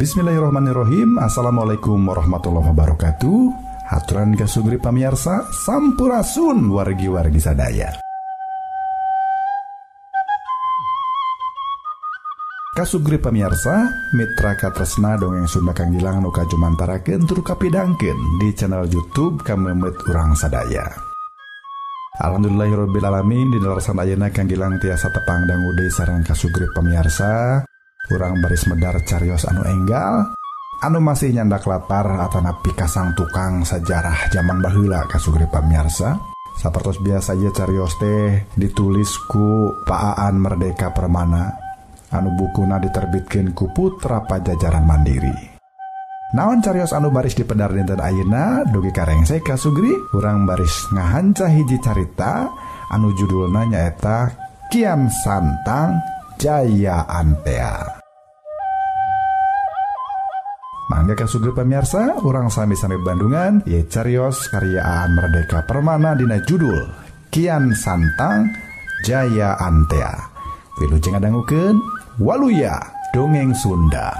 Bismillahirrahmanirrahim. Assalamualaikum warahmatullahi wabarakatuh. Haturan kasugri pamirsa, sampurasun wargi-wargi sadaya. Kasugri pamirsa, mitra katresna dongeng Sunda Kang Gilang nu kajumantarakeun tur kapidangkeun di channel YouTube Kamemet Urang Sadaya. Alhamdulillahirabbil alamin, di dalasan ayeuna Kang Gilang tiasa tepang dangu deui sareng kasugri pamirsa. Urang baris medar carios anu enggal, anu masih nyandak latar atanapi kasang tukang sejarah zaman baheula kasugri pamirsa. Sapertos biasa ieu carios teh ditulis ku Pak Aan Merdeka Permana, anu bukuna diterbitkeun ku Putra Pajajaran Mandiri. Naon carios anu baris dipedar dinten ayeuna dugi karengse kasugri, urang baris ngahanca hiji carita anu judulna nyaeta Kian Santang Jaya Antea. Mangga kasugri pamirsa, urang sami-sami Bandungan ye carios karya Aan Merdeka Permana dina judul Kian Santang Jaya Antea. Wilujeng ngadangukeun Waluya Dongeng Sunda.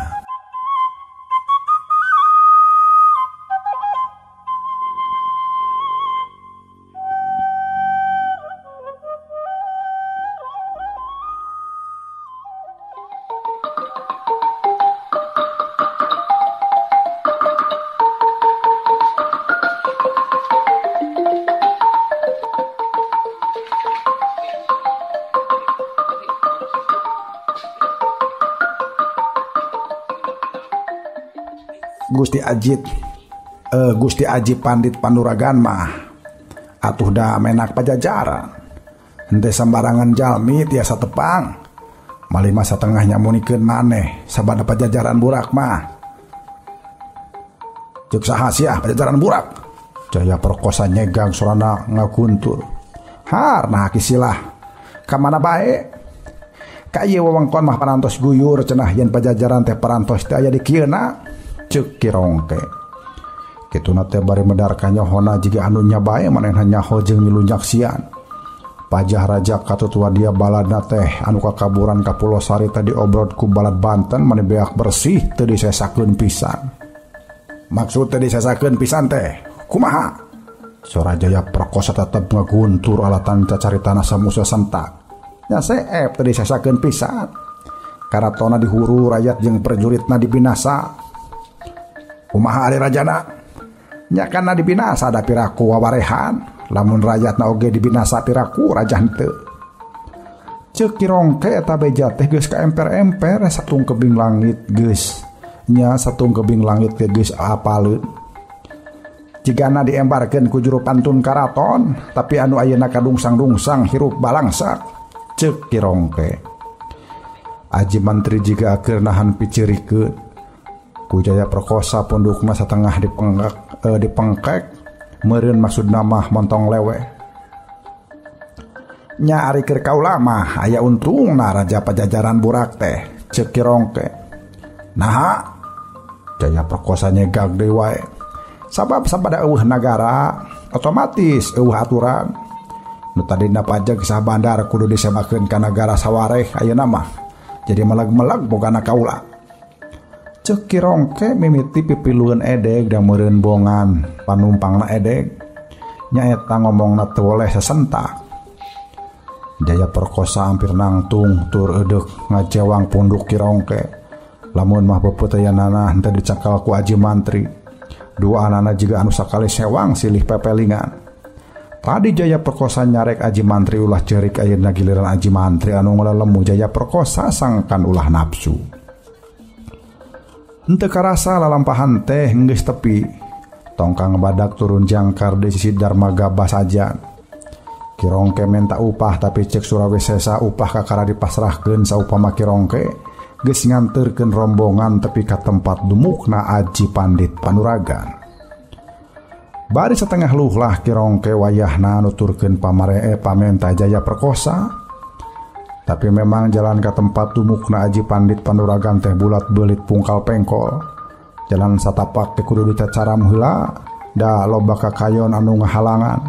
Gusti Aji Pandit Panduragan mah atuh da menak pajajaran, henteu sembarangan jalmi tiasa tepang malih masa tengah nyamunikeun maneh sabada pajajaran burak mah. Ceuk saha sia pajajaran burak? Jaya Perkosa nyegang surana ngaguntur. Harna kisilah ka mana bae? Ka ieu wewengkon mah parantos guyur cenah yen pajajaran teh parantos teh aya di kieuna. Ceuk Kirongke kituna teh bari medar ka nyohona jiga anu nya bae manehna nyaho jeung milu nyaksian. Pajah raja katutua dia baladna teh anu kakaburan ka Pulau Sari tadi obrod ku balad Banten maneh beak bersih teu disesakeun pisan. Maksud teu disesakeun pisan teh kumaha? Sora Jaya Perkosa tetep ngaguntur alatan cacaritana samusa sentak. Nya seep teu disesakeun pisan. Karatona dihuru rakyat jeung prajuritna dibinasa. Kumaha ari rajana? Nya kana dibinasa da piraku wawarehan, lamun rakyatna oge dibinasa piraku raja henteu. Ceuk Kirongke eta beja teh geus ka emper-emper satung kebing langit geus. Nya satung kebing langit teh geus apaleun. Jigana diembarkeun ku juru pantun karaton, tapi anu ayeuna kadungsang-dungsang hirup balangsak. Ceuk Kirongke. Aji mantri jiga keur nahan picirikeun. Ku Jaya Perkosa pundukna satengah dipengkek meureun maksudna mah montong lewe. Nya ari keur kaula mah aya untungna raja pajajaran burak teh. Ceuk Kirongke. Naha? Jaya Perkosa nyegag deui wae. Sabab sabada eueuh nagara otomatis eueuh aturan. Nu tadina pajak sah bandar kudu disebakeun ka nagara sawareh ayeuna mah jadi meleg-meleg bogana kaula. Ceuk Kirongke mimiti pipilueun edeg da meureun bongan panumpangna edeg. Nya eta ngomongna teu oleh sasentak. Jaya Perkosa hampir nangtung tur eudeuh ngajewang punduk Kirongke. Lamun mah beupeuteuyanana henteu dicakal ku Aji Mantri. Dua anana jiga anu sakali sewang silih pepelingan. Tadi Jaya Perkosa nyarek Aji Mantri ulah ceurik ayeuna giliran Aji Mantri anu ngalelemu Jaya Perkosa sangkan ulah nafsu. Henteu karasa lalampahan teh geus tepi. Tongkang badak turun jangkar di sisi Darmagaba saja. Kirongke menta upah tapi cek Surawesesa upah kakara dipasrahkeun saupama Kirongke geus nganterkeun rombongan tepi ka tempat dumukna Aji Pandit Panduragan. Bari setengah luhlah Kirongke wayahna nuturkeun pamenta Jaya Perkosa. Tapi memang jalan ke tempat dumukna Aji Pandit Panduragan teh bulat belit pungkal pengkol. Jalan satapak teh kudu dicacaram heula, da loba kakayon anu ngahalangan.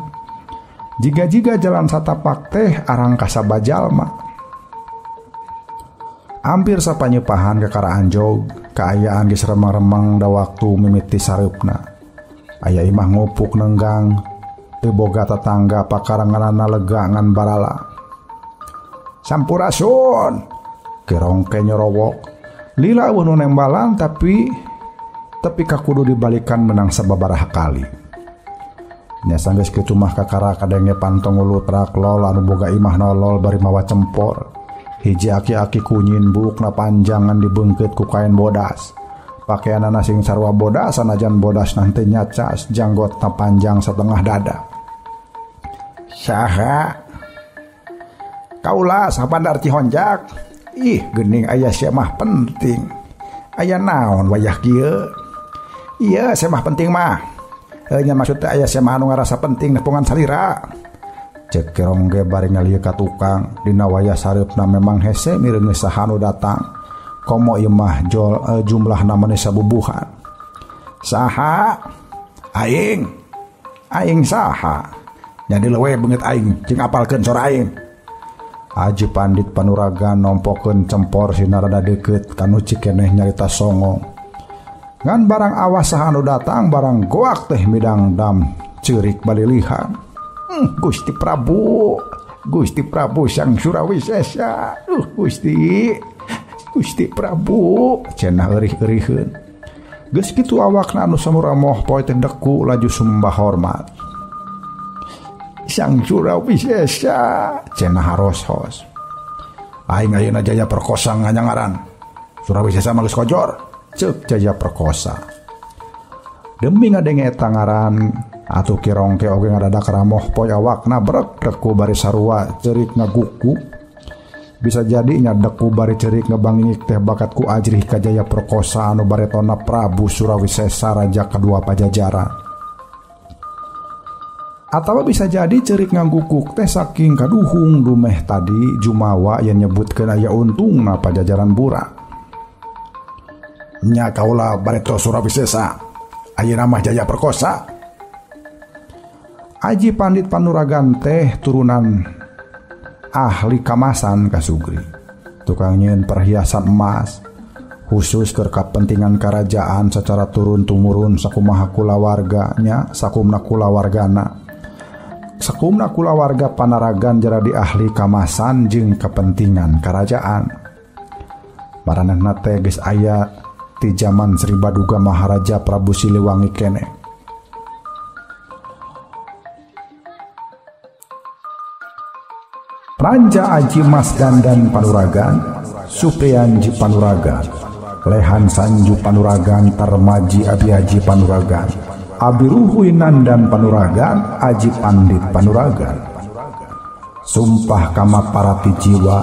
Jiga-jiga jalan satapak teh arang kasaba jalma. Hampir sapanyepahan kekaraan jog, keayaan geus remang-remang da waktu mimiti sareupna. Aya imah ngupuk nenggang, teu boga tetangga pakaranganana lega ngan barala. Sampurasun, kerongke nyorowok. Lila eueuh nu nembalan tapi kakudu dibalikan menang sababaraha kali. Nya sanggeus kitu mah kakara kadenge pantong ulu trak lol anu boga imah nolol bari mawa cempor. Hiji aki-aki kunyin bukna panjangan dibeungkeut ku kain bodas. Pakaianana sing sarua bodas sanajan bodas nanti nyacas janggotna panjang setengah dada. Saha? Kaula sapandar Cihonjak. Ih, geuning aya sia mah penting. Aya naon wayah kieu? Iya, sia mah penting mah. Nya maksud teh aya sia mah anu ngarasa penting nepungan salira. Cek kerongge bari ngalieu ka tukang dina wayah sareupna memang hese mireun saha nu datang. Komo ieu mah jumlahna maneh sabubuhan. Saha? Aing. Aing saha? Nya dilewe beungeut aing cing apalkeun sora aing. Aji Pandit Panuragan nompokeun cempor sinarada deukeut kanu cikeneh nyarita songong. Ngan barang awas saha anu datang barang goak teh midang dam ceurik balilihan. Gusti Prabu Sang Surawisesa. Gusti Prabu cenah eurih-eurihkeun. Geus kitu awakna anu samuramoh poe teh deku laju sumbah hormat. Sang Surawisesa cenah haros-hos. Aing ayeuna Jaya Perkosa nganyangaran. Surawisesa mah geus kojor, ceuk Jaya Perkosa. Demi ngadenge eta ngaran atuh kirongke oge ngadadak ramoh poe awakna brek deku bari sarua ceurik ngaguku. Bisa jadi nya deku bari ceurik ngebangingik teh bakat ku ajrih ka Jaya Perkosa anu baretona Prabu Surawisesa raja kedua Pajajaran. Atawa bisa jadi cerik nganggukuk teh saking kaduhung dumeh tadi jumawa yang nyebutkeun aya untungna Pajajaran burak. Nya kaula bareto Surawisesa, ayeuna mah Jaya Perkosa. Aji Pandit Panuragan teh turunan ahli kamasan Kasugri. Tukang nyieun perhiasan emas khusus keur kapentingan kerajaan secara turun-tumurun sakumaha kulawarganya, sakumna kulawargana. Sakumna kulawarga Panaragan jadi ahli kamasan jeung kepentingan kerajaan. Maranehna teh geus aya ti zaman Sri Baduga Maharaja Prabu Siliwangi keneh. Raja Aji Mas Dandan Panuragan, Supriyanji Panuragan, Lehan Sanju Panuragan, Tarmaji Abi Haji Panuragan, Abi Ruhui Nandan Panuragan, Aji Pandit Panuragan. Sumpah kama parati jiwa,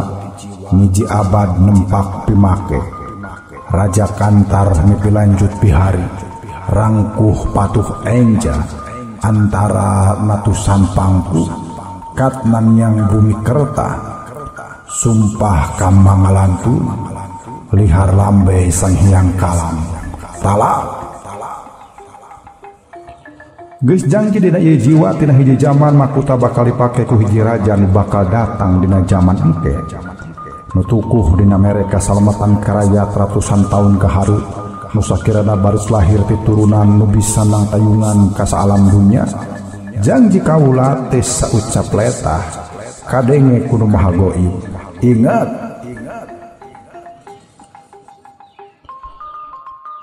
ngiji abad nempak pimake. Raja Kantar mipilanjut bihari, rangkuh patuh enja, antara natusan pangku, katnan yang bumi kerta. Sumpah kama ngalantun, lihar lambe sang hyang kalam. Talak. Geus janji dina ieu jiwa tina hiji zaman makuta bakal dipake ku hiji raja nu bakal datang dina zaman engke. Nu tukuh dina mereka salamatan karayat ratusan tahun kaharu. Nu sakirana baris lahir ti turunan nu bisa nang tayungan ka alam dunya. Janji kaula teh saucap letah kadenge kudu maha goib. Ingat.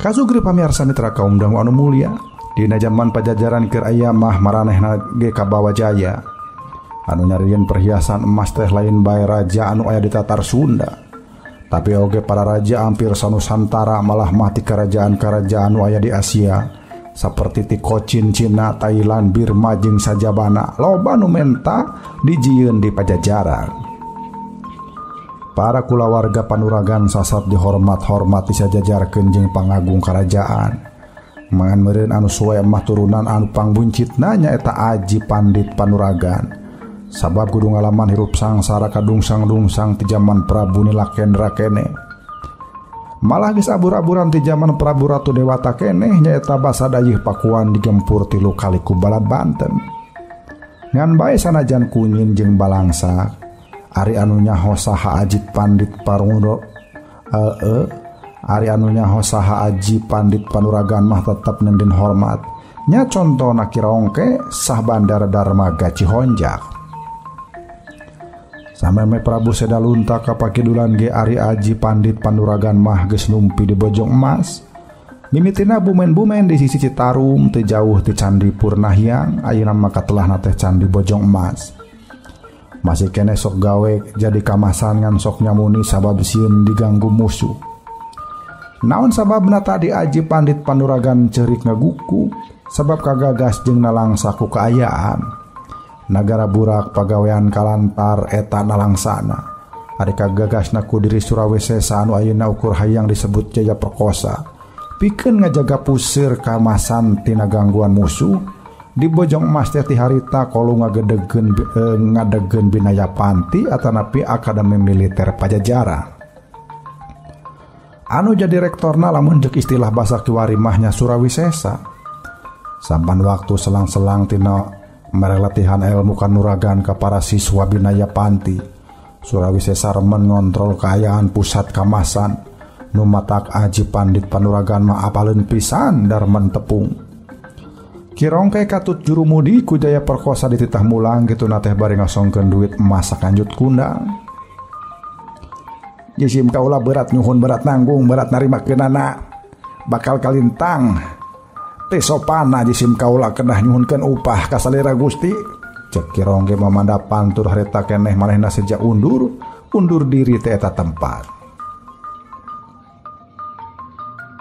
Kasugri pamirsa mitra kaum dangu anu mulia. Dina zaman Pajajaran keur aya mah maranehna ge kabawa jaya. Anu nyarieun perhiasan emas teh lain bae raja anu aya di tatar Sunda. Tapi oge para raja hampir sanusantara malah mah ti kerajaan-kerajaan anu aya di Asia saperti ti Cochin, Cina, Thailand, Birma jeung sajabana loba nu menta dijieun di Pajajaran. Para kulawarga Panuragan sasat dihormat-hormat disajajarkeun jeung pangagung kerajaan. Mangan meureun anu suwe mah turunan anu pangbuncitna nyaeta Aji Pandit Panuragan. Sabab kudu ngalaman hirup sangsara kadungsang-dungsang ti zaman Prabu Nilakendra keneh. Malah geus abur-aburan ti zaman Prabu Ratu Dewata keneh nyaeta Basadayih Pakuan digempur tilu kali ku balad Banten. Ngan bae sanajan kunyin jeung balangsa, ari anu nyaho saha Aji Pandit Ari anunya hosaha Aji Pandit Panuragan mah tetep nendin hormat. Nya contohna Kirongke sah Bandar Darmaga Cihonjak. Sameme Prabu Sedalunta kapakidulan ge Ari Aji Pandit Panuragan mah geus numpi di Bojong Emas. Mimitina bumen-bumen di sisi Citarum teu jauh ti Candi Purnahyang, ayeuna mah katelahna teh Candi Bojong Emas. Masih kene sok gawe jadi kamasan ngan sok nyamuni sabab sieun diganggu musuh. Naon sababna tadi Aji Pandit Panuragan ceurik ngaguku sabab kagagas jeung nalangsa ku kaayaan. Nagara burak pagawean kalantar eta nalangsana. Ari kagagasna ku diri Surawisesa anu ayeuna ukur hayang disebut Jaya Perkosa. Pikeun ngajaga puseur kamasan tina gangguan musuh. Di Bojong Emas teh ti harita kolu ngadegeun Binaya Panti atanapi Akademi Militer Pajajaran. Anu jadi rektorna lamun jek istilah basa kiwari mahnya Surawisesa. Sampan waktu selang-selang tina merelatihan ilmu kanuragan ka para siswa Binaya Panti, Surawisesa remen ngontrol kaayaan pusat kamasan. Nu matak Aji Pandit Panuragan mah apaleun pisan darman tepung. Kirongke katut jurumudi ku Jaya Perkosa dititah mulang kitu na teh bari ngasongkeun duit emas sakanjut kundang. Jisim kaula berat nyuhun, berat nanggung, berat narimakeunana bakal kalintang teh sopana jisim kaula kedah nyuhunkeun upah ka salira Gusti. Cek Kirongge mamandapan tur harita keneh manehna sejak undur diri teh eta tempat.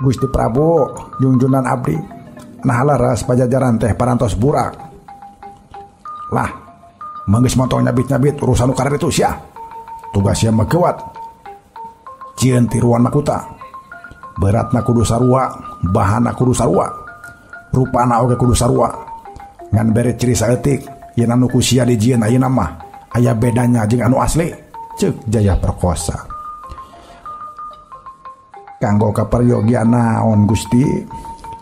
Gusti Prabu junjunan abdi nah laras Pajajaran teh parantos burak. Lah manggeus montong nyabit-nyabit urusan ukarar itu sia. Tugas sia mah geuat. Cieun tiruan makuta. Beratna kudu sarua, bahanna kudu sarua. Rupana oge kudu sarua. Ngan bere ciri saeutik, yen anu ku sia dijieun ayeuna mah aya bedanya jeung anu asli, ceuk Jaya Perkosa. Kanggo kaperyogian naon Gusti?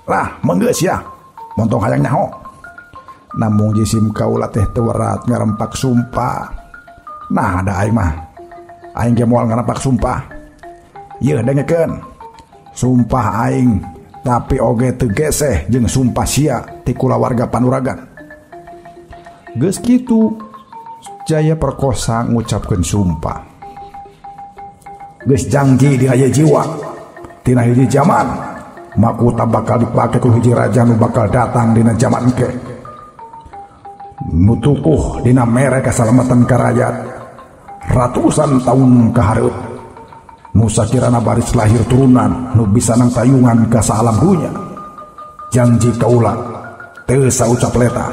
Lah manggeus ya, montong hayang nyaho. Namung jisim kaula teh teu werat ngarempak sumpah. Nah ada aing mah. Aing ge moal ngarempak sumpah. Ieu dengekeun. Sumpah aing tapi oge teu geseh jeung sumpah sia ti kulawarga Panuragan. Geus kitu Jaya Perkosa ngucapkeun sumpah. Geus janji di aya jiwa tina hiji zaman makuta bakal dipake ku hiji raja nu bakal datang dina zaman engke. Nu tukuh dina mere kasalamatan karajat ratusan tahun kahareup. Nu sakirana baris lahir turunan nu bisa nang tayungan ka saalam dunya. Janji kaula teu saucap leta.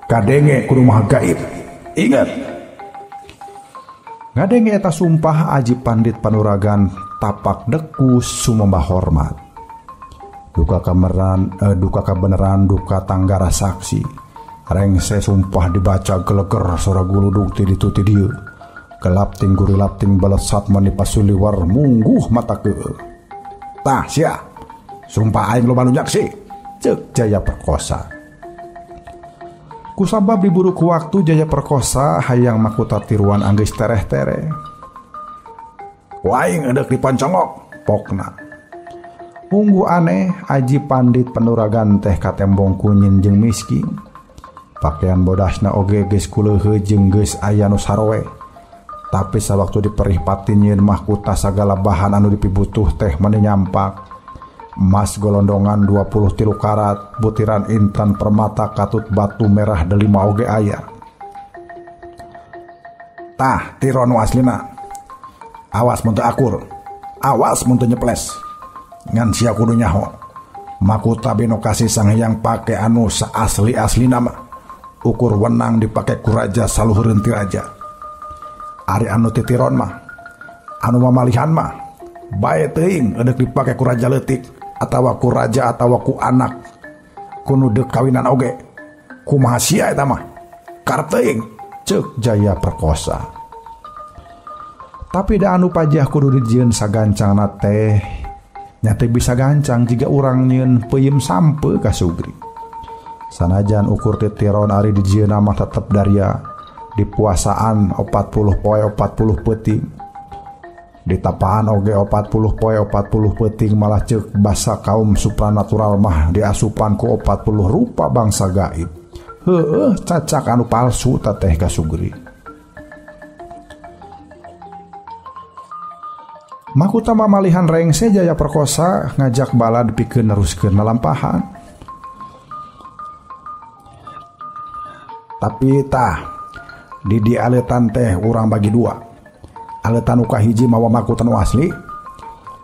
Kadenge kudu mah gaib. Ingat. Ngadenge eta sumpah Aji Pandit Panuragan tapak dekus sumembah hormat. Duka kabeneran duka tanggara saksi. Rengse sumpah dibaca geleger sora guludug ti ditu ti dieu. Kelapting guri lapting balesat manipasuli war mungguh mata keueuh. Tah sia, sumpah aing loba nu nyaksi, ceuk Jaya Perkosa. Kusabab diburu ku waktu Jaya Perkosa hayang makuta tiruan anggeus tereh-tereh. Waing eudeuh dipancongok, pokna. Munggu aneh Aji Pandit Panuragan teh katembong kunyin jeung miskin. Pakaian bodasna oge geus kuleuheuh jeung geus aya nu saroe. Tapi sawaktu diperih patinyeun mahkuta sagala bahan anu dipibutuh teh meni nyampak. Emas golondongan 23 karat, butiran intan permata katut batu merah delima oge aya. Tah tiron nu aslina. Awas mun teu akur. Awas mun teu nyeples. Ngan sia kudu nyaho. Mahkuta beno kasih Sang Hyang pake anu saasli-aslina mah. Ukur wenang dipake ku raja saluhureun ti raja. Ari anu titiron mah, anu mamalihan mah, bae teuing eudeuh dipake ku raja leutik atawa ku raja atawa ku anak kunu deuk kawinan oge. Kumaha sia eta mah? Karep teuing, ceuk Jaya Perkosa. Tapi da anu pajah kudu dijieun sagancangna teh nya teu bisa gancang jiga urang nyieun peuyeum sampe ka sugri. Sanajan ukur titiron ari dijieun mah tetep daria di puasaan 40 poe 40 peuting. Ditapaan oge 40 poe 40 peting malah cek basa kaum supranatural mah diasupan ku 40 rupa bangsa gaib. Cacak anu palsu teteh Kasugri. Makuta mamalihan rengse Jaya Perkosa ngajak bala dipikeun neruskeun lalampahan. Tapi tah di aletan teh urang bagi dua. Aletan uka hiji mawa makuta nu asli,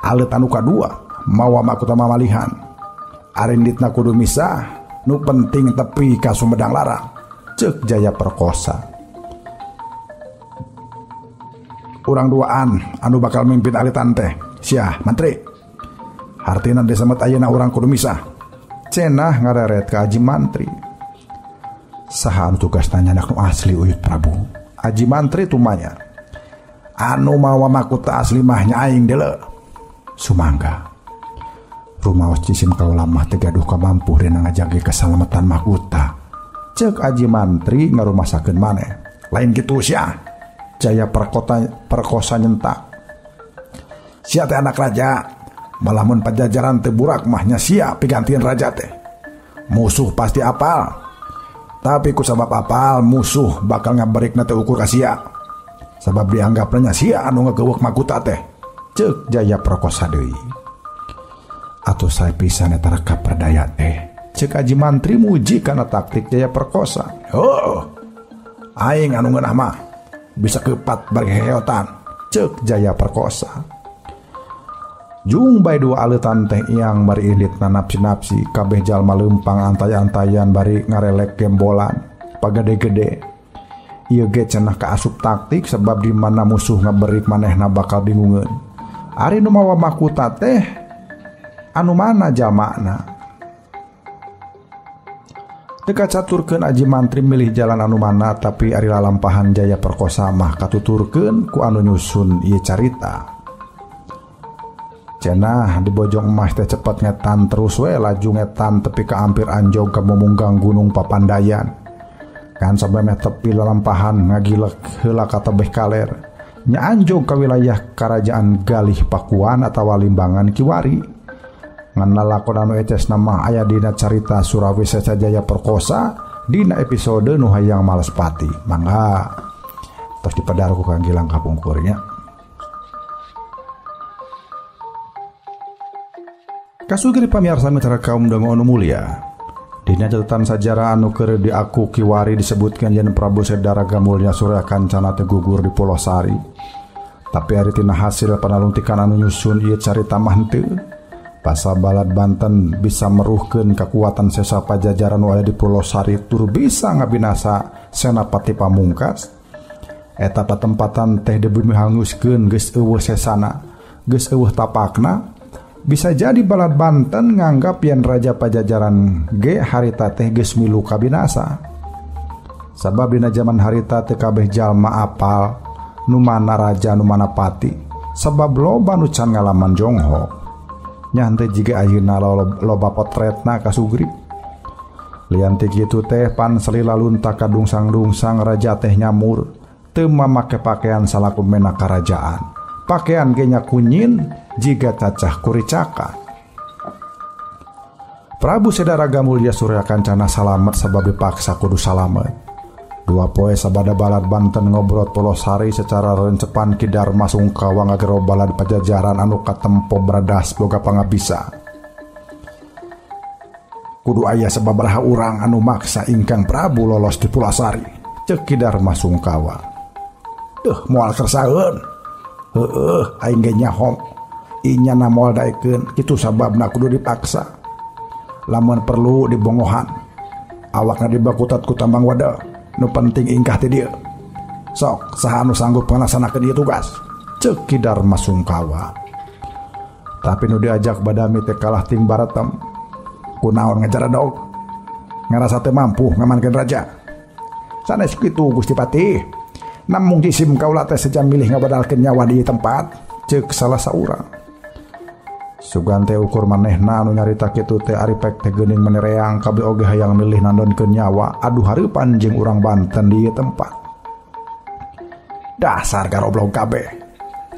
aletan uka dua mawa makuta mamalihan. Arinditna kudu misah, nu penting tepi ka Sumedang Larang, cek Jaya Perkosa. Urang duaan anu bakal mimpin aletan teh sia mantri. Hartina desamet ayeuna urang kudu misah. Cenah ngareret ka Aji Mantri. Saha anu tugas nanya anak nu asli Uyut Prabu? Aji Mantri tumanya, anu mawa makuta asli mah nyaing deuleu. Sumangga. Rumaos cisim kaula mah teu gaduh kamampuh dina ngajage kasalamatan makuta. Ceuk Aji Mantri ngarumasakeun maneh. Lain kitu sia. Jaya Perkosa nyentak. Sia teh anak raja. Malamun pajajaran teu burak mah nya sia pigantian raja teh. Musuh pasti apal. Tapi ku sabab apal musuh bakal ngabarikna teu ukur ka sia. Sabab dianggapnya sia anu ngageuweuk makuta teh. Ceuk Jaya Perkosa deui. Atuh sae pisan eta reka perdaya teh. Ceuk Aji Mantri muji kana taktik Jaya Perkosa. Aing anu ngeunah mah bisa kepat bari heotan, ceuk Jaya Perkosa. Jung bae dua aletan teh yang bari inditna napsi-napsi kabeh jalma leumpang antaya-antayan bari ngarelek gembolan pagede-gede. Ieu ge cenah kaasup taktik sebab di mana musuh ngaberik manehna bakal bingungeun. Ari nu mawa makuta teh anu mana jalmana? Teu kacaturkeun Aji Mantri milih jalan anu mana, tapi ari lalampahan Jaya Perkosa mah katuturkeun ku anu nyusun ieu carita. Cenah di bojong emas teh cepet ngetan terus we laju ngetan tepi ka ampir anjog ka mumunggang Gunung Papandayan. Kan sampai meh tepi lalampahan ngagilek heula ka tebeh kaler. Nya anjog ka wilayah Karajaan Galih Pakuan atawa Limbangan Kiwari. Ngan lalakon anu eces nama aya dina carita Surawisesa Jaya Perkosa dina episode nu hayang Malespati. Mangga tos dipadar ku Kang Gilang kapungkurnya. Kasugiri pamirsa mitra kaum dangu anu mulia. Dina catatan sajarah anu keur diaku Kiwari disebutkeun yen Prabu Sedaraga Mulya Surya Kancana teh gugur di Pulau Sari. Tapi ari tina hasil panalungtikan anu nyusun ieu carita mah henteu. Basa Balad Banten bisa meruhkeun kekuatan sesa pajajaran aya di Pulau Sari tur bisa ngabinasa Senapati Pamungkas. Eta patempatan teh dibumi hanguskeun geus eueuh sesana, geus eueuh tapakna. Bisa jadi Balad Banten nganggap yen raja pajajaran ge harita teh geus milu kabinasa. Sabab dina zaman harita teh kabeh jalma apal nu mana raja nu mana pati. Sabab loba nu can ngalaman jongho. Nyante jiga ayeuna loba potretna Kasugri. Lian ti kitu teh pan salila lunta kadungsang-dungsang raja teh nyamur teu mamake pakaian salaku mena karajaan. Pakaian ge nya kunyin jiga cacah kuricaka. Prabu Sedaraga Mulya Surya Kancana salamet sabab dipaksa kudu salamet. Dua poe sabada Balad Banten ngobrol Pulau Sari secara rencepan Ki Darma Sungkawa ngagero balad pajajaran anu katempo bradas boga pangabisa. Kudu aya sababaraha urang anu maksa ingkang Prabu lolos di Pulau Sari, ceuk Ki Darma Sungkawa. Moal kersaeun. Aing ge nyahong. Inyana moal daekeun, kitu sababna kudu dipaksa. Lamun perlu dibongohan. Awakna dibakutat ku tambang wada. Nu penting ingkah ti dieu. Sok saha anu sanggup ngalaksanakeun ieu tugas, ceuk Ki Darma Sungkawa. Tapi nu diajak badami teh kalah ting Baratem. Kunaon ngajar dog? Ngarasa teu mampu ngamankeun raja. Sanes kitu Gusti Patih. Namung jisim kaula teh sejam milih ngabadalkeun nyawa di tempat, ceuk salah saurang. Sugan teh ukur manehna anu nyarita kitu teh ari pek teh geuning menereang kabeh oge hayang milih nandonkeun nyawa aduh hareupan jeung urang Banten di tempat. Dasar garoblog kabeh.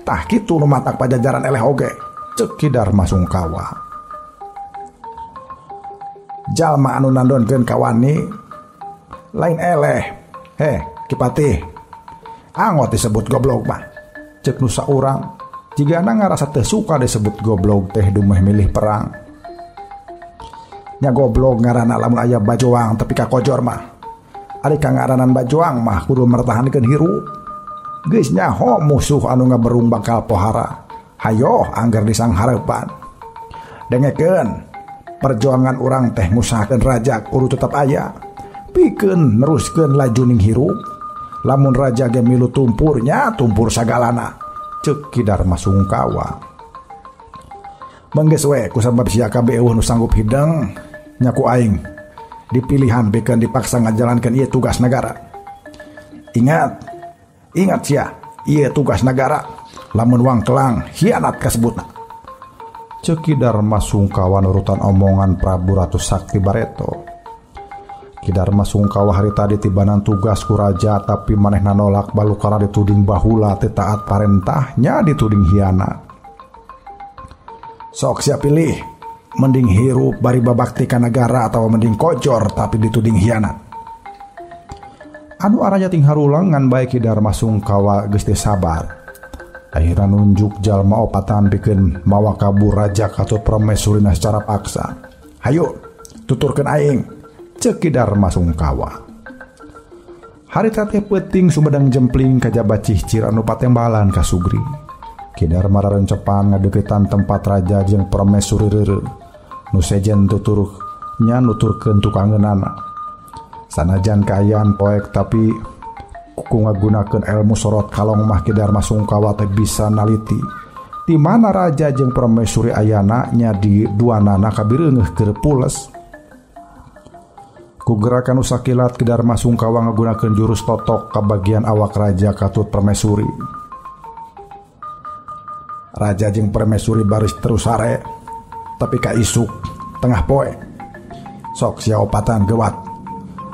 Tah kitu nu matak pajajaran eleh oge, ceuk Ki Darma Sungkawa. Jalma anu nandonkeun ka wani lain eleh. Ki Patih, angot disebut goblok mah, ceuk nu saurang jigana ngarasa teu suka disebut goblok teh dumeh milih perang. Nya goblok ngaranna lamun aya bajoang tepi ka kojor mah. Ari ka ngaranan bajoang mah kudu mertahankeun hirup. Geus nyaho musuh anu ngaberung bakal pohara. Hayo angger disangharepan. Dengekeun, perjuangan urang teh ngusahakeun raja kudu tetep aya. Pikeun neruskeun laju ning hirup. Lamun raja ge milu tumpurnya tumpur sagalana, ceuk Ki Darma Sungkawa. Manggeus we kusabab sia kabeh eueuh nu sanggup hideng nyaku aing dipilihan pikeun dipaksa ngajalankeun ieu tugas negara. Ingat sia, ieu tugas negara. Lamun wangkelang hianat kasebutna. Ceuk Ki Darma Sungkawa nurutan omongan Prabu Ratu Sakti Bareto. Ki Darma Sungkawa hari tadi tibanan tugas ku raja tapi manehna nolak balukara dituding bahula teu taat parentahnya dituding hianat. Sok sia pilih, mending hirup bari babakti ka negara atau mending kojor tapi dituding hianat. Anu araja ting harulang ngan bae Ki Darma Sungkawa geus teu sabar. Akhirna nunjuk jalma opatan pikeun mawa kabur raja katut permaesurina secara paksa. Hayo, tuturkeun aing, ceuk Ki Darma Sungkawa. Harita teh peuting sumedang jempling kajaba cihcir anu patembalan ka Sugri. Ki Darma rarencepan ngadeuketan tempat raja jeung permaisuri reureu. Nu sejen tuturnya nuturkeun tukangeunana. Sanajan kaayaan poek tapi kuku ngagunakeun ilmu sorot kalong mah Ki Darma Sungkawa teh bisa naliti di mana raja jeung permaisuri ayana nya di duanana kabireungeuh keur pules. Ku gerakan usakilat Ki Darma Sungkawa ngagunakeun jurus totok ka bagian awak raja katut permaisuri. Raja jeung permaisuri baris terus sare tapi ka isuk tengah poe sok sia opatan gewat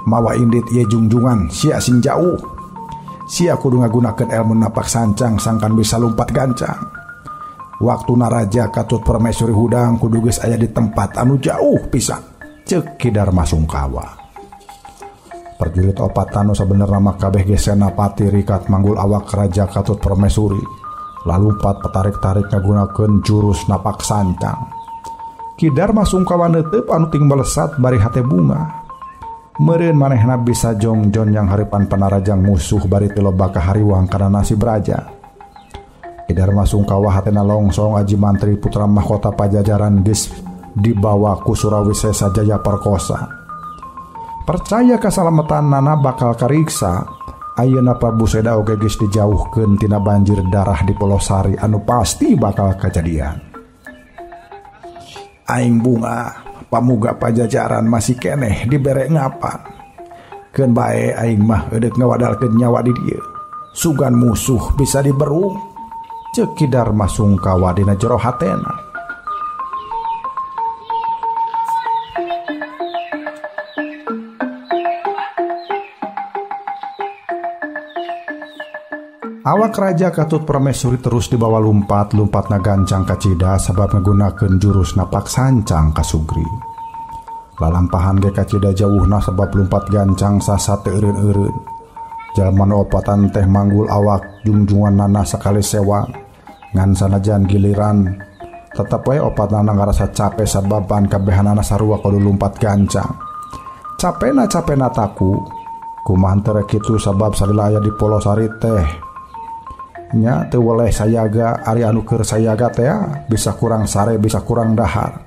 mawa indit ieu jungjungan sia sing jauh. Sia kudu ngagunakeun ilmu napak sancang sangkan bisa lompat gancang. Waktuna raja katut permaisuri hudang kudu geus aya di tempat anu jauh pisan, ceuk Ki Darma Sungkawa. Perjurit opatan nu sabenerna mah kabeh ge senapati rikat manggul awak raja katut permaisuri. Lalu empat petarik-tarik ngagunakeun jurus napak sancang. Ki Darma Sungkawa neuteup anu ting melesat bari hate bunga. Meureun manehna bisa jongjon yang haripan panarajang musuh bari teu loba kahariwang kana nasib raja. Ki Darma Sungkawa hatena longsong aji mantri putra mahkota Pajajaran geus dibawa ku Surawisesa Jaya Perkosa. Percaya kasalametanana bakal kariksa, ayeuna Prabu Seda oge geus dijauhkeun tina banjir darah di Polosari anu pasti bakal kajadian. Aing bunga pamuga Pajajaran masih keneh dibere ngapa. Keun bae aing mah eudeuk ngawadalkeun nyawa di dieu. Sugan musuh bisa diberung, ceuk Ki Darma Sungkawa dina jero hatena. Awak raja katut permaisuri terus dibawa lumpat ngagancang ka cida sabab ngagunakeun jurus napak sancang ka Sugri. Lalampahan ge ka cida jauhna sabab lumpat gancang sasa teu eureun-eureun. Jalma nu opatan teh manggul awak jungjunganna sakali sewa. Ngan sanajan giliran tetep we opatna ngarasa capek sabab ban kabehanana sarua kudu lumpat gancang. Capena taku kumaha teu kitu sabab salila aya di Polosari teh nya teu weleh sayaga. Ari anu keur sayaga teh bisa kurang sare bisa kurang dahar.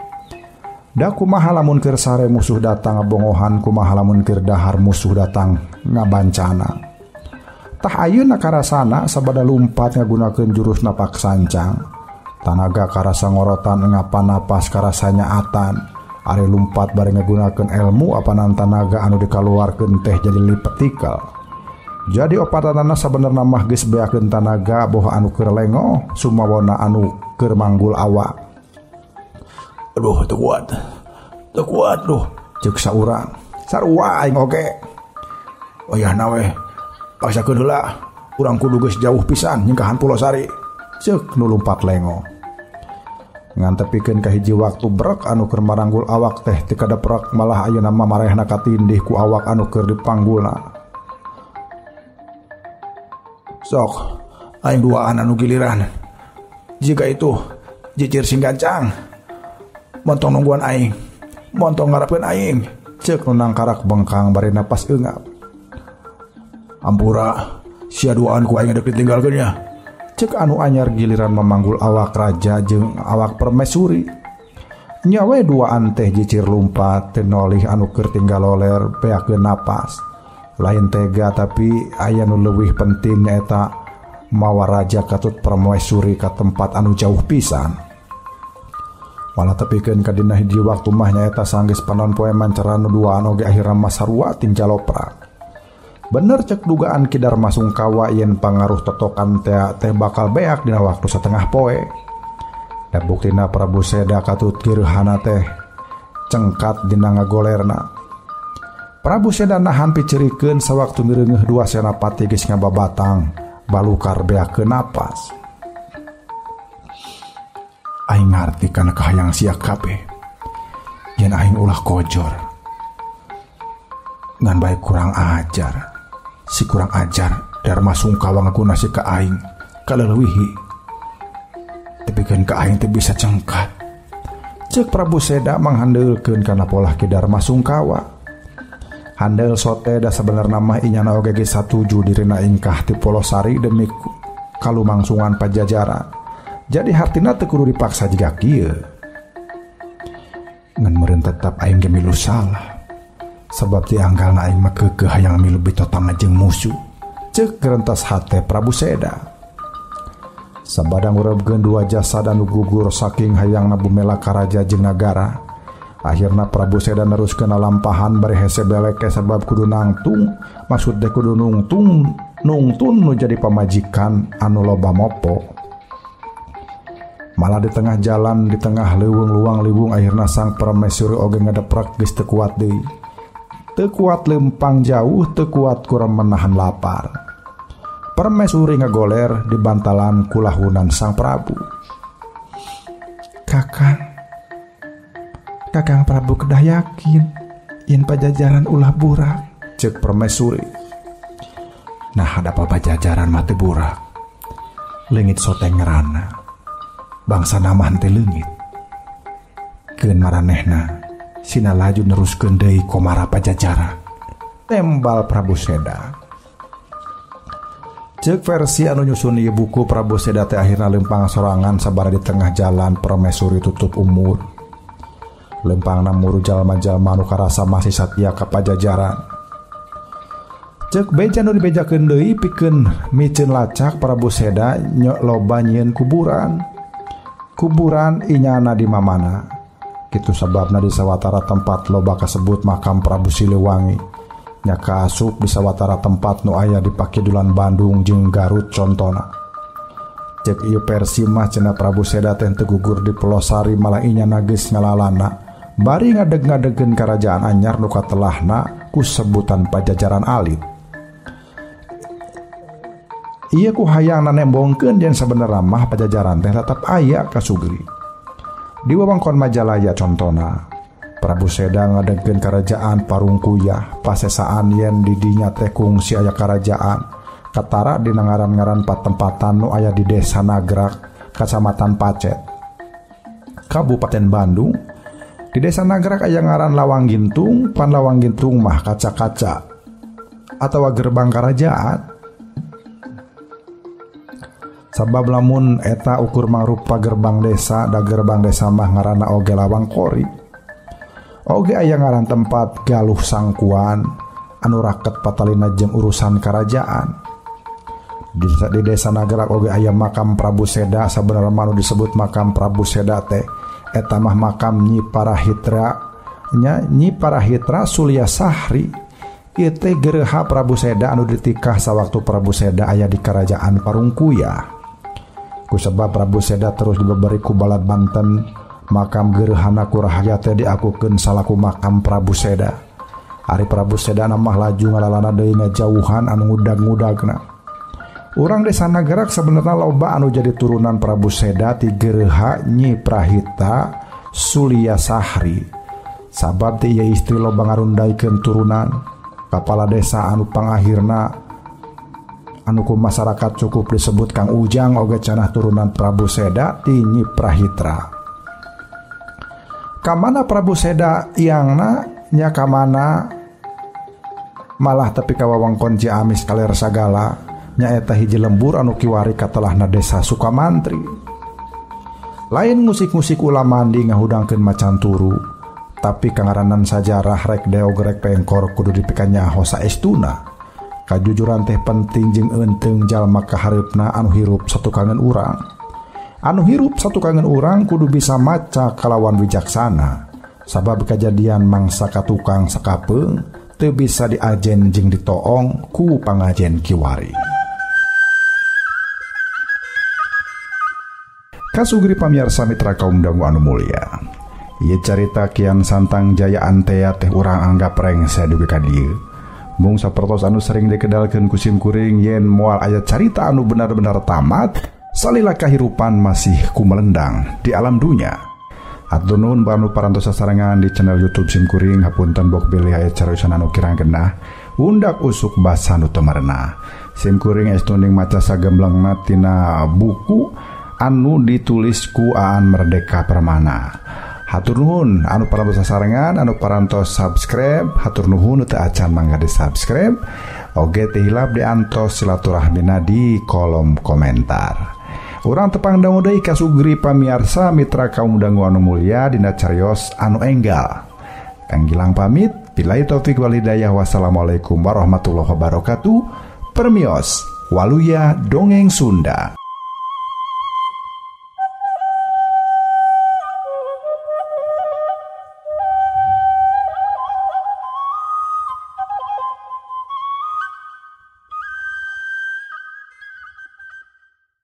Da kumaha lamun keur sare musuh datang ngabongohan, kumaha lamun keur dahar musuh datang ngabancana. Tah ayeuna karasana sabada lumpat ngagunakeun jurus napak sancang. Tanaga karasa ngorotan ngapan napas karasa nyaatan. Ari lumpat bari ngagunakeun ilmu apanan tanaga anu dikaluarkeun teh jadi lipetikel. Jadi opatanana sabenerna mah geus beakeun tanaga boh anu keur lengo sumawona anu keur manggul awak. Aduh teu kuat duh, ceuk saurang. Sarua aing oge. Wayahna we paksakeun heula, urang kudu geus jauh pisan nyingkahan Pulosari, Cek nu lumpat lengo. Ngan tepikeun ka hiji waktu brek anu keur maranggul awak teh ti kadeprak malah ayeuna mah marehna katindih ku awak anu keur dipanggulna. Sok aing duaan anu giliran. Jika itu jicir sing gancang. Montong nungguan aing. Montong ngarepkeun aing. Cek nu nangkarak bengkang bari napas eungap. Ampura, sia duaan ku aing dek ditinggalkeun nya. Cek anu anyar giliran memanggul awak raja jeung awak permaisuri. Nyawe duaan teh jicir lumpat tenolih anu keur tinggal loler beakeun napas. Lain tega tapi aya nu leuwih penting nyaeta mawa raja katut permaisuri ka tempat anu jauh pisan. Malah tepikeun ka dina hiji waktu mah nyaeta sanggeus panon poe mancaran nu duaan oge akhirna masarua tin jaloprak. Bener cek dugaan Ki Darma Sungkawa yen pangaruh totokan teh bakal beak dina waktu setengah poe. Da buktina Prabu Seda katut gireuhana teh cengkat dina ngagolerna. Prabu Seda nahan picerikeun sawaktu mireungeuh dua senapati geus ngababatang balukar beakeun napas. Aing ngarti kana kahayang sia kabeh. Yen aing ulah kojor. Ngan bae kurang ajar. Si kurang ajar Darma Sungkawa ngaguna si ka aing kaleuwih. Tepikeun ka aing teh bisa cengkat. Cek Prabu Seda manghandeulkeun kana polah Ki Darma Sungkawa. Handel sote da sabenerna mah inyana oge geus satuju dirina ingkah ti Polosari demi kalumangsungan Pajajaran. Jadi hartina teu kudu dipaksa jiga kieu. Ngan meureun tetep aing ge milu salah. Sebab ti anggalna aing mah keukeuh hayang milu bitotang jeung musuh. Ceuk gerentas hate Prabu Seda. Sabadang urebkeun dua jasad anu gugur saking hayangna bumela ka raja jeung nagara. Akhirna Prabu Seda neruskeun lampahan bari hese beleke sabab kudu nangtung, maksud teh kudu nungtun nu jadi pamajikan anu loba mopo. Malah di tengah jalan, di tengah leuweung luang liwung akhirna sang permaisuri oge ngadeprak geus teu kuat deui. Teu kuat lempang jauh, teu kuat kurang menahan lapar. Permaisuri ngagoler di bantalan kulahunan sang Prabu. Kakang Prabu kedah yakin yen Pajajaran ulah burak, cek permaisuri. Nah hadap Pajajaran mah teu burak. Leungit sote ngerana. Bangsa nama teh leungit. Keun maranehna sina laju neruskeun deui komara Pajajaran. Tembal Prabu Seda. Ceuk versi anu nyusun ieu buku Prabu Seda teh akhirna lempang sorangan sabara di tengah jalan permaisuri tutup umur. Lempangna muru jalma-jalma anu karasa masih satya ka Pajajaran. Ceuk beja nu dibejakeun deui pikeun miceun lacak Prabu Seda loba nyieun kuburan. Kuburan inyana di mamana. Kitu sababna di sawatara tempat loba kasebut makam Prabu Siliwangi. Nya kaasup di sawatara tempat nu aya di Pakidulan Bandung jeung Garut contona. Cek ieu versi mah cenah Prabu Seda teh teu gugur di Pelosari malah inyana geus ngalalana. Bari ngadeg-ngadegeun karajaan anyar nu katelahna ku sebutan Pajajaran alit. Ieu ku hayangna nembongkeun yen sabenerna mah Pajajaran teh tetep aya ka Sugri. Di wewengkon Majalaya contona, Prabu Seda ngadegkeun karajaan Parungkuyah, pasesaan yen di dinya teh kungsi aya karajaan. Katara dina ngaran-ngaran patempatan nu aya di Desa Nagrak, Kacamatan Pacet, Kabupaten Bandung. Di Desa Nagrak aya ngaran Lawang Gintung, pan Lawang Gintung mah kaca-kaca atawa gerbang karajaan. Sabab lamun eta ukur mangrupa gerbang desa, da gerbang desa mah ngaranna oge Lawang Kori. Oge aya ngaran tempat Galuh Sangkuan anu raket patalina jeung urusan karajaan. Di Desa Nagrak oge aya makam Prabu Seda, sabenerna anu disebut makam Prabu Seda teh eta mah makam Nyi Parahitra nya Nyi Parahitra Sulya Sahri. Ieu teh gereuha Prabu Seda anu ditikah sawaktu Prabu Seda aya di Karajaan Parungkuyah. Kusebab Prabu Seda terus dibeberi ku Balad Banten, makam gereuhana ku Rahaya teh diakukeun salaku makam Prabu Seda. Ari Prabu Seda mah laju ngalalana deui ngajauhan anu ngudag-ngudagna. Urang desa Nagarak sebenarnya loba anu jadi turunan Prabu Seda ti Gereha Nyi Prahita Sulia Sahri. Sabab ti ieu istri loba ngarundaikeun turunan. Kepala desa anu pangakhirna anu ku masyarakat cukup disebut Kang Ujang oge cenah turunan Prabu Seda ti Nyi Prahitra. Kamana Prabu Seda iangna nya kamana malah tepi ka wewengkon Ciamis kaler sagala. Nyaeta hiji lembur anu kiwari katelahna desa Sukamantri. Lain musik-musik ulah mandi ngahudangkeun macan turu, tapi kangaranan sajarah rek deog rek pengkor kudu dipikan nyaho saestuna. Kajujuran teh penting jeung eunteung jalma kahareupna anu hirup satukangan urang. Anu hirup satukangan urang kudu bisa maca kalawan wijaksana, sabab kejadian mangsa katukang sakapeung teu bisa diajen jeung ditoong ku pangajen kiwari. Kasugri pamirsa mitra kaum dangu anu mulia, ieu carita Kian Santang Jaya Antea teh urang anggap rengse dugi ka dieu. Mung sapertos anu sering dikedalkeun ku simkuring yen moal aya carita anu benar-benar tamat, salila kahirupan masih kumelendang di alam dunya. Hatur nuhun anu parantos sasarengan di channel YouTube simkuring, hapunten bok bilih aya cariosan anu kirang genah undak usuk basa nu teu marena. Simkuring estuning maca sagemblengna tina buku anu ditulis ku Aan Merdeka Permana. Hatur nuhun anu parantos sasarengan, anu parantos subscribe, hatur nuhun teu acan mangga di subscribe, oge teu hilap diantos silaturahmina di kolom komentar. Urang tepang dangu deui kasugri pamirsa mitra kaum dangu anu mulia dina cariyos anu enggal. Kang Gilang pamit, billahi taufik wal hidayah, wassalamualaikum warahmatullahi wabarakatuh. Permios waluya dongeng Sunda.